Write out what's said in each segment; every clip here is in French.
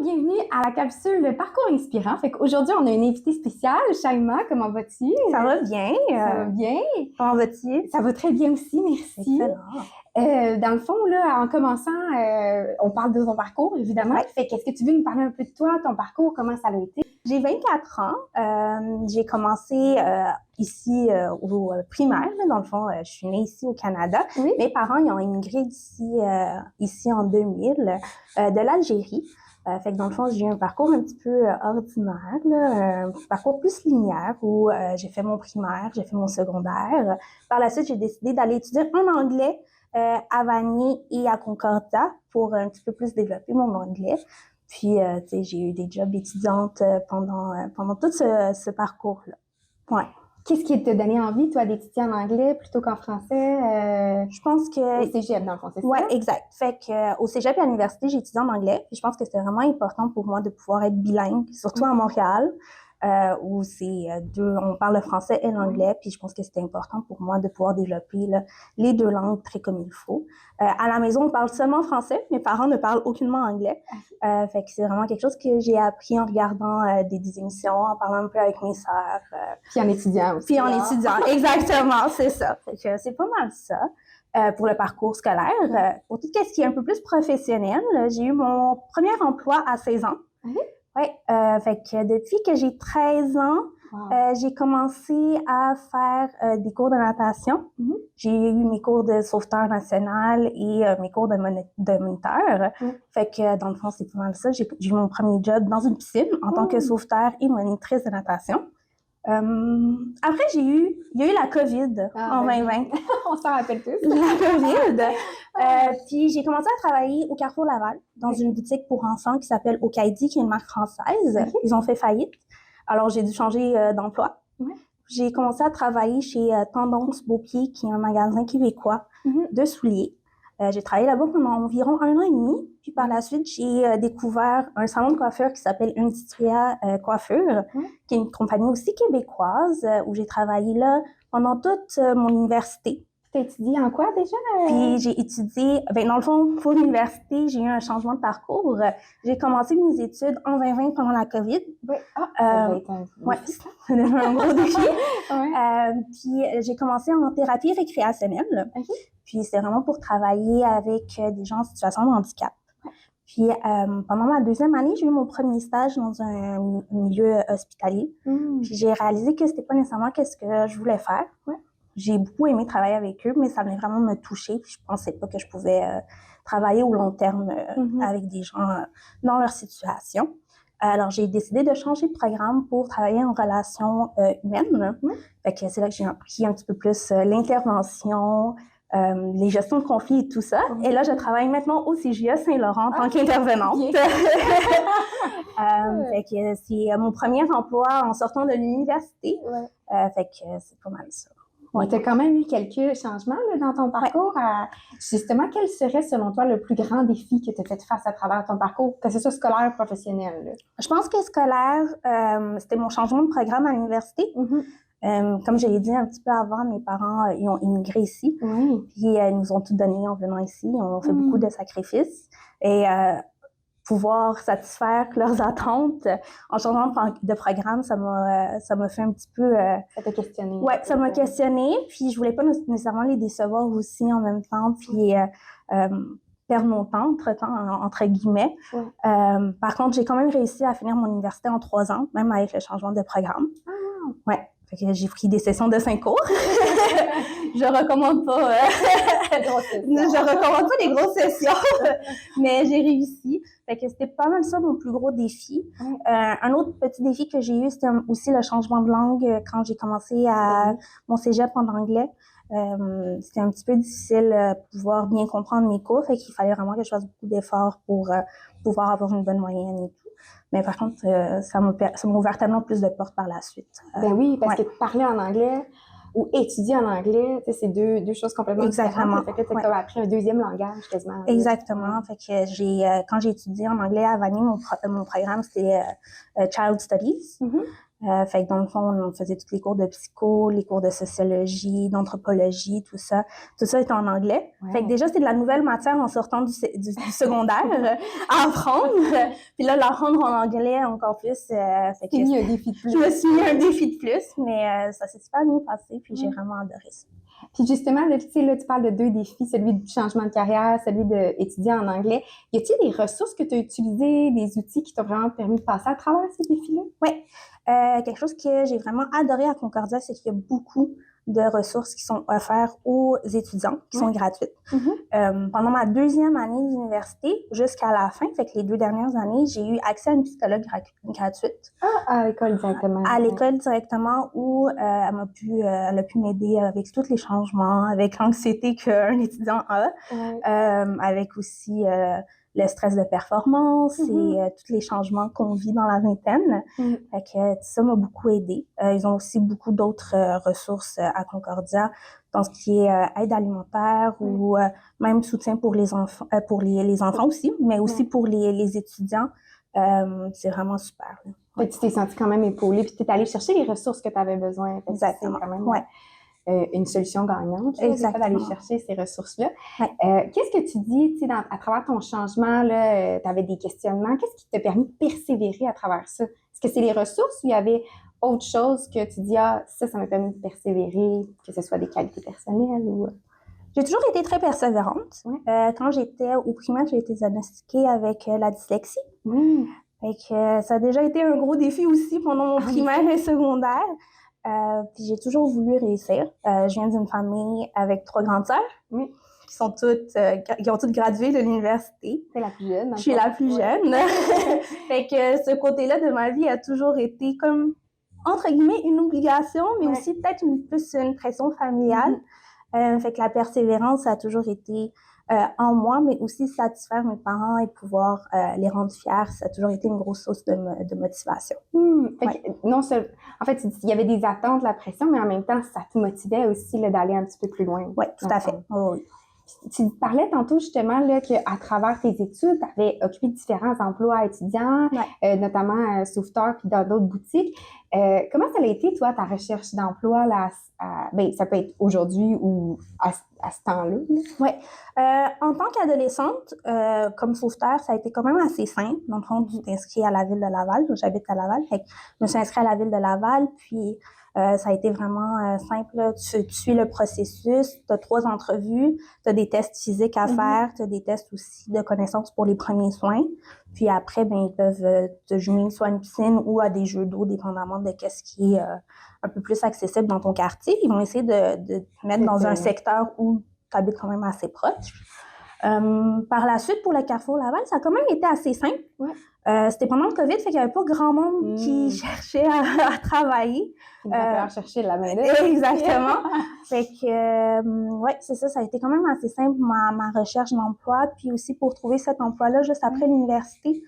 Bienvenue à la capsule Le Parcours Inspirant. Fait qu'aujourd'hui, on a une invitée spéciale. Shaima, comment vas-tu? Ça va bien. Ça va bien. Comment vas-tu? Ça va très bien aussi, merci. Excellent. Dans le fond, là, en commençant, on parle de ton parcours, évidemment. Ouais. Fait qu'est-ce que tu veux nous parler un peu de toi, ton parcours, comment ça a été? J'ai 24 ans. J'ai commencé ici au primaire. Là, dans le fond, je suis née ici au Canada. Oui. Mes parents ils ont immigré ici en 2000 de l'Algérie. Fait que dans le fond, j'ai eu un parcours un petit peu ordinaire, là, un parcours plus linéaire où j'ai fait mon primaire, j'ai fait mon secondaire. Par la suite, j'ai décidé d'aller étudier en anglais à Vanier et à Concordia pour un petit peu plus développer mon anglais. Puis, tu sais, j'ai eu des jobs étudiantes pendant tout ce parcours-là. Ouais. Qu'est-ce qui t'a donné envie, toi, d'étudier en anglais plutôt qu'en français? Je pense que... Au cégep, dans le fond, c'est ça? Ouais, exact. Fait que au cégep et à l'université, j'ai étudié en anglais. Puis je pense que c'était vraiment important pour moi de pouvoir être bilingue, surtout à Montréal, où on parle le français et l'anglais. Puis je pense que c'était important pour moi de pouvoir développer là, les deux langues très comme il faut. À la maison, on parle seulement français. Mes parents ne parlent aucunement anglais. Fait que c'est vraiment quelque chose que j'ai appris en regardant des émissions, en parlant un peu avec mes sœurs. Puis en étudiant aussi. Puis en étudiant, exactement, c'est ça. Fait que c'est pas mal ça. Pour le parcours scolaire. Pour tout ce qui est un peu plus professionnel, j'ai eu mon premier emploi à 16 ans. Ouais, fait que depuis que j'ai 13 ans, j'ai commencé à faire des cours de natation. J'ai eu mes cours de sauveteur national et mes cours de moniteur. Fait que dans le fond, c'est pas mal ça. J'ai eu mon premier job dans une piscine en tant que sauveteur et monitrice de natation. Après, il y a eu la COVID en 2020. On s'en rappelle tous. La COVID. Puis j'ai commencé à travailler au Carrefour Laval, dans une boutique pour enfants qui s'appelle Okaidi, qui est une marque française. Ils ont fait faillite. Alors, j'ai dû changer d'emploi. J'ai commencé à travailler chez Tendance Beaupied, qui est un magasin québécois de souliers. J'ai travaillé là-bas pendant environ 1 an et demi. Puis par la suite, j'ai découvert un salon de coiffure qui s'appelle Industria Coiffure, qui est une compagnie aussi québécoise, où j'ai travaillé là pendant toute mon université. Tu as étudié en quoi déjà? Puis j'ai étudié, dans le fond, pour l'université, j'ai eu un changement de parcours. J'ai commencé mes études en 2020 pendant la COVID. Oui. Ça va être un défi. C'est un gros défi. Puis j'ai commencé en thérapie récréationnelle. Puis c'est vraiment pour travailler avec des gens en situation de handicap. Puis pendant ma deuxième année, j'ai eu mon premier stage dans un milieu hospitalier. Puis j'ai réalisé que c'était pas nécessairement ce que je voulais faire. J'ai beaucoup aimé travailler avec eux, mais ça venait vraiment me toucher. Puis je pensais pas que je pouvais travailler au long terme avec des gens dans leur situation. Alors, j'ai décidé de changer de programme pour travailler en relations humaines. Fait que c'est là que j'ai appris un petit peu plus l'intervention, les gestions de conflits et tout ça. Et là, je travaille maintenant au CJA Saint-Laurent en tant qu'intervenante. Fait que c'est mon premier emploi en sortant de l'université. Fait que c'est pas mal ça. Tu as quand même eu quelques changements là, dans ton parcours. Justement, quel serait, selon toi, le plus grand défi que tu as fait face à travers ton parcours, que ce soit scolaire ou professionnel? Là? Je pense que scolaire, c'était mon changement de programme à l'université. Comme je l'ai dit un petit peu avant, mes parents ils ont immigré ici. Puis ils nous ont tout donné en venant ici. Ils ont fait beaucoup de sacrifices. Et pouvoir satisfaire leurs attentes en changeant de programme, ça m'a fait un petit peu... ça t'a questionné. Ouais, ça m'a questionné. Puis je voulais pas nécessairement les décevoir aussi en même temps. Puis perdre mon temps, entre guillemets. Par contre, j'ai quand même réussi à finir mon université en 3 ans, même avec le changement de programme. Ouais. Fait que j'ai pris des sessions de 5 cours. Je recommande pas. Je recommande pas les grosses sessions, mais j'ai réussi. Fait que c'était pas mal ça mon plus gros défi. Un autre petit défi que j'ai eu, c'était aussi le changement de langue quand j'ai commencé à mon cégep en anglais. C'était un petit peu difficile de pouvoir bien comprendre mes cours, fait qu'il fallait vraiment que je fasse beaucoup d'efforts pour pouvoir avoir une bonne moyenne et tout. Mais par contre, ça m'a ouvert tellement plus de portes par la suite. Ben oui, parce que parler en anglais ou étudier en anglais, c'est deux choses complètement différentes. Fait que tu as appris un deuxième langage quasiment. Exactement. Fait que quand j'ai étudié en anglais à Vanier, mon programme c'était Child Studies. Fait que dans le fond, on faisait tous les cours de psycho, les cours de sociologie, d'anthropologie, tout ça. Tout ça était en anglais. Ouais. Fait que déjà, c'est de la nouvelle matière en sortant du secondaire à apprendre. Puis là, l'apprendre en anglais encore plus. Fait que mis un défi de plus. Je me suis mis un défi de plus, mais ça s'est super bien passé, puis j'ai vraiment adoré ça. Puis justement, là, tu parles de 2 défis, celui du changement de carrière, celui d'étudier en anglais. Y a-t-il des ressources que tu as utilisées, des outils qui t'ont vraiment permis de passer à travers ces défis-là? Oui. Quelque chose que j'ai vraiment adoré à Concordia, c'est qu'il y a beaucoup de ressources qui sont offertes aux étudiants, qui sont gratuites. Pendant ma 2e année d'université, jusqu'à la fin, fait que les 2 dernières années, j'ai eu accès à une psychologue gratuite. À l'école directement. À l'école directement, où elle a pu m'aider avec tous les changements, avec l'anxiété qu'un étudiant a, avec aussi le stress de performance et tous les changements qu'on vit dans la vingtaine. Fait que ça m'a beaucoup aidé. Ils ont aussi beaucoup d'autres ressources à Concordia dans ce qui est aide alimentaire ou même soutien pour les enfants, les enfants aussi, mais aussi pour les étudiants. C'est vraiment super. Tu t'es sentie quand même épaulée, puis tu es allée chercher les ressources que tu avais besoin. Exactement. C'est quand même une solution gagnante, d'aller chercher ces ressources-là. Qu'est-ce que tu dis, à travers ton changement, tu avais des questionnements, qu'est-ce qui t'a permis de persévérer à travers ça? Est-ce que c'est les ressources ou il y avait autre chose que tu dis, ça m'a permis de persévérer, que ce soit des qualités personnelles ou... J'ai toujours été très persévérante. Quand j'étais au primaire, j'ai été diagnostiquée avec la dyslexie. Fait que ça a déjà été un gros défi aussi pendant mon primaire et secondaire. Puis j'ai toujours voulu réussir. Je viens d'une famille avec 3 grandes sœurs qui sont qui ont toutes gradué de l'université. C'est la plus jeune. Je suis la plus jeune. Fait que ce côté-là de ma vie a toujours été comme, entre guillemets, une obligation, mais aussi peut-être plus une pression familiale. Fait que la persévérance a toujours été en moi, mais aussi satisfaire mes parents et pouvoir les rendre fiers, ça a toujours été une grosse source de motivation. Non seul, en fait, il y avait des attentes, la pression, mais en même temps, ça te motivait aussi d'aller un petit peu plus loin. Oui, tout à fait. Tu parlais tantôt justement qu'à travers tes études, tu avais occupé différents emplois étudiants, notamment sauveteur puis dans d'autres boutiques. Comment ça a été, toi, ta recherche d'emploi là, ça peut être aujourd'hui ou à ce temps-là? Oui. En tant qu'adolescente, comme sauveteur, ça a été quand même assez simple. Dans le fond, tu t'inscris à la ville de Laval. J'habite à Laval. Fait que je me suis inscrite à la ville de Laval, puis ça a été vraiment simple. Tu suis le processus, tu as 3 entrevues, tu as des tests physiques à faire, tu as des tests aussi de connaissances pour les premiers soins. Puis après, ils peuvent te joindre soit à une piscine ou à des jeux d'eau, dépendamment de ce qui est un peu plus accessible dans ton quartier. Ils vont essayer de te mettre dans un secteur où tu habites quand même assez proche. Par la suite, pour le Carrefour Laval, ça a quand même été assez simple. C'était pendant le COVID, fait qu'il n'y avait pas grand monde qui cherchait à travailler. Il va falloir chercher la main-d'œuvre. Exactement. Fait que, c'est ça, ça a été quand même assez simple, ma recherche d'emploi. Puis aussi pour trouver cet emploi-là juste après l'université,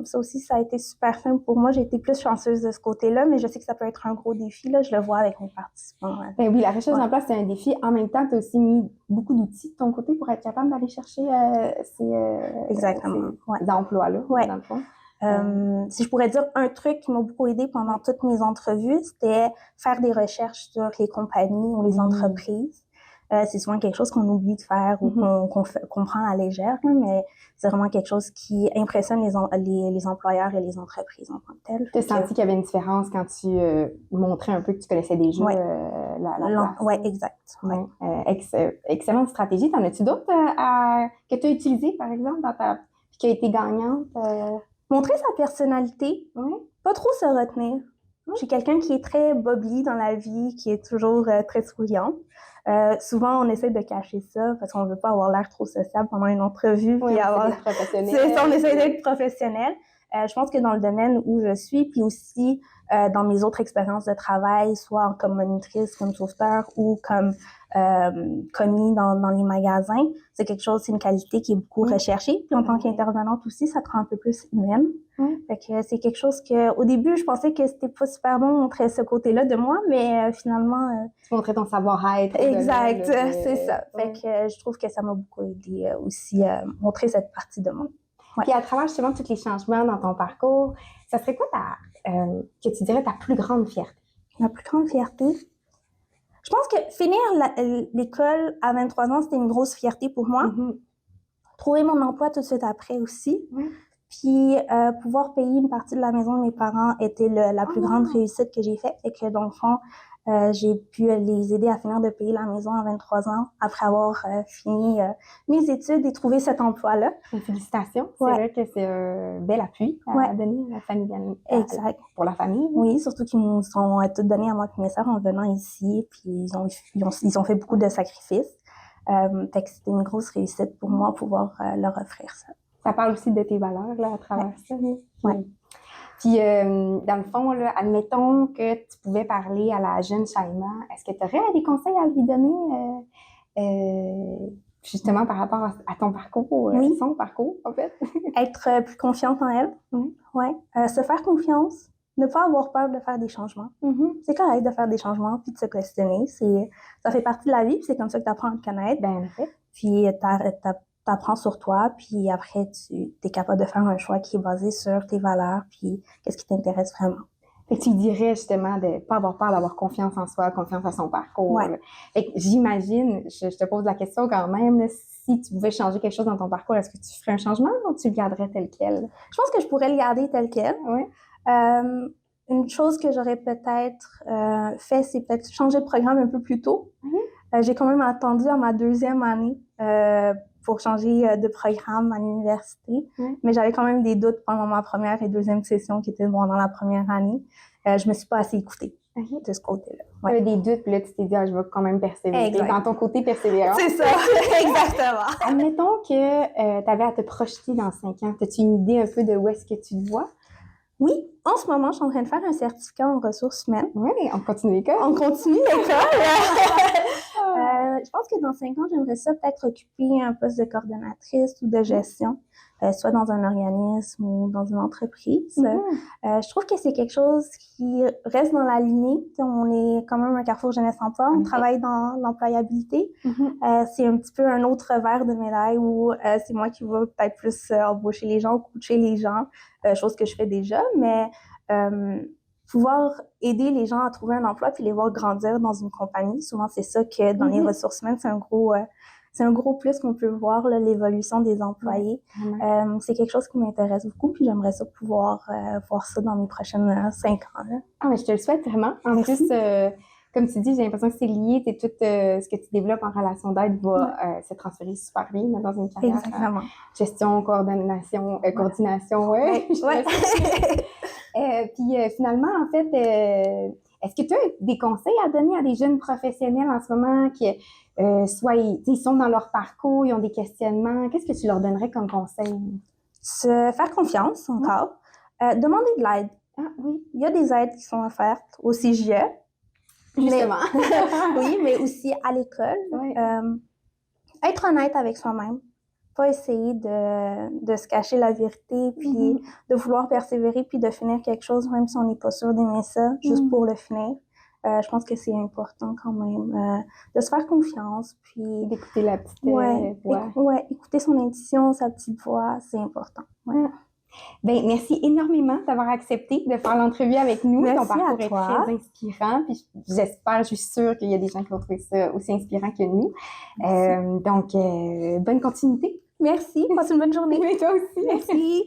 ça aussi, ça a été super simple pour moi. J'ai été plus chanceuse de ce côté-là, mais je sais que ça peut être un gros défi. Là, je le vois avec mes participants. Oui, la recherche d'emploi, c'est un défi. En même temps, tu as aussi mis beaucoup d'outils de ton côté pour être capable d'aller chercher ces emplois-là, dans le fond. Si je pourrais dire un truc qui m'a beaucoup aidé pendant toutes mes entrevues, c'était faire des recherches sur les compagnies ou les entreprises. C'est souvent quelque chose qu'on oublie de faire ou qu'on prend à la légère, là, mais c'est vraiment quelque chose qui impressionne les employeurs et les entreprises en tant que telles. Tu as senti qu'il y avait une différence quand tu montrais un peu que tu connaissais déjà la place? Oui, exact. Excellente stratégie. T'en as-tu d'autres que tu as utilisées, par exemple, puis qui a été gagnante? Montrer sa personnalité, pas trop se retenir. Je suis quelqu'un qui est très bubbly dans la vie, qui est toujours très souriant. Souvent, on essaie de cacher ça parce qu'on veut pas avoir l'air trop sociable pendant une entrevue. Oui, on essaie d'être professionnel. Je pense que dans le domaine où je suis, puis aussi dans mes autres expériences de travail, soit comme monitrice, comme sauveteur ou comme commis dans les magasins, c'est une qualité qui est beaucoup recherchée. Puis en tant qu'intervenante aussi, ça te rend un peu plus humaine. Fait que c'est quelque chose que, au début, je pensais que c'était pas super bon de montrer ce côté-là de moi, mais finalement... tu montrais ton savoir-être. Exact, c'est ça. Fait que je trouve que ça m'a beaucoup aidé aussi à montrer cette partie de moi. Ouais. Puis à travers justement tous les changements dans ton parcours, ça serait quoi que tu dirais ta plus grande fierté? Ma plus grande fierté? Je pense que finir l'école à 23 ans, c'était une grosse fierté pour moi. Mm-hmm. Trouver mon emploi tout de suite après aussi. Mm-hmm. Puis pouvoir payer une partie de la maison de mes parents était la plus grande réussite que j'ai faite. Et que dans le fond, j'ai pu les aider à finir de payer la maison à 23 ans après avoir fini mes études et trouvé cet emploi-là. Félicitations. Ouais. C'est vrai que c'est un bel appui à donner à la famille. Exact. Pour la famille. Oui, surtout qu'ils nous ont tout donné à moi et mes sœurs en venant ici. Puis ils ont fait beaucoup de sacrifices. Fait que c'était une grosse réussite pour moi pouvoir leur offrir ça. Ça parle aussi de tes valeurs là, à travers ça. Oui. Puis, dans le fond, là, admettons que tu pouvais parler à la jeune Shaima, est-ce que tu aurais des conseils à lui donner justement par rapport à ton parcours, son parcours, en fait? Être plus confiante en elle. Oui. Ouais. Se faire confiance. Ne pas avoir peur de faire des changements. Mm-hmm. C'est correct de faire des changements puis de se questionner. Ça fait partie de la vie puis c'est comme ça que tu apprends à te connaître. Ben, en fait. Puis t'apprends sur toi, puis après, tu es capable de faire un choix qui est basé sur tes valeurs, puis qu'est-ce qui t'intéresse vraiment. Fait que tu dirais justement de ne pas avoir peur d'avoir confiance en soi, confiance à son parcours. Ouais. Fait que j'imagine, je te pose la question quand même, là, si tu pouvais changer quelque chose dans ton parcours, est-ce que tu ferais un changement ou tu le garderais tel quel? Je pense que je pourrais le garder tel quel. Oui. Une chose que j'aurais peut-être fait, c'est peut-être changer de programme un peu plus tôt. Mm-hmm. J'ai quand même attendu à ma 2e année pour changer de programme à l'université. Mais j'avais quand même des doutes pendant ma première et 2e session qui étaient pendant la première année. Je me suis pas assez écoutée de ce côté-là. Ouais. Tu avais des doutes, puis là, tu t'es dit, je vais quand même persévérer. Exact. Dans ton côté persévérant. C'est ça, exactement. Admettons que tu avais à te projeter dans 5 ans. As-tu une idée un peu de où est-ce que tu te vois? Oui, en ce moment, je suis en train de faire un certificat en ressources humaines. Oui, on continue l'école. On continue l'école. Je pense que dans 5 ans, j'aimerais ça peut-être occuper un poste de coordonnatrice ou de gestion, soit dans un organisme ou dans une entreprise. Je trouve que c'est quelque chose qui reste dans la lignée. On est quand même un Carrefour Jeunesse-Emploi, on travaille dans l'employabilité. C'est un petit peu un autre revers de médaille où c'est moi qui vais peut-être plus embaucher les gens, coacher les gens, chose que je fais déjà, mais pouvoir aider les gens à trouver un emploi puis les voir grandir dans une compagnie. Souvent, c'est ça que dans les ressources humaines, c'est un gros plus qu'on peut voir, là, l'évolution des employés. C'est quelque chose qui m'intéresse beaucoup puis j'aimerais ça pouvoir voir ça dans mes prochaines 5 ans. Là. Ah, mais je te le souhaite vraiment. En Merci. plus, comme tu dis, j'ai l'impression que c'est lié. Tout ce que tu développes en relation d'aide va se transférer super bien dans une carrière. Exactement. Gestion, coordination, ouais. Puis finalement, en fait, est-ce que tu as des conseils à donner à des jeunes professionnels en ce moment qui soit ils sont dans leur parcours, ils ont des questionnements? Qu'est-ce que tu leur donnerais comme conseil? Se faire confiance encore. Demander de l'aide. Ah oui. Il y a des aides qui sont offertes au CJE. Justement. Oui, mais aussi à l'école. Oui. Être honnête avec soi-même. Pas essayer de se cacher la vérité, puis de vouloir persévérer, puis de finir quelque chose, même si on n'est pas sûr d'aimer ça, juste pour le finir. Je pense que c'est important quand même de se faire confiance, puis d'écouter la petite voix. Écouter son intuition, sa petite voix, c'est important. Ouais. Ben, merci énormément d'avoir accepté de faire l'entrevue avec nous. Merci ton parcours à toi. est très inspirant. Puis j'espère, je suis sûre qu'il y a des gens qui vont trouver ça aussi inspirant que nous. Donc, bonne continuité. Merci. Passe une bonne journée. Oui, toi aussi. Merci.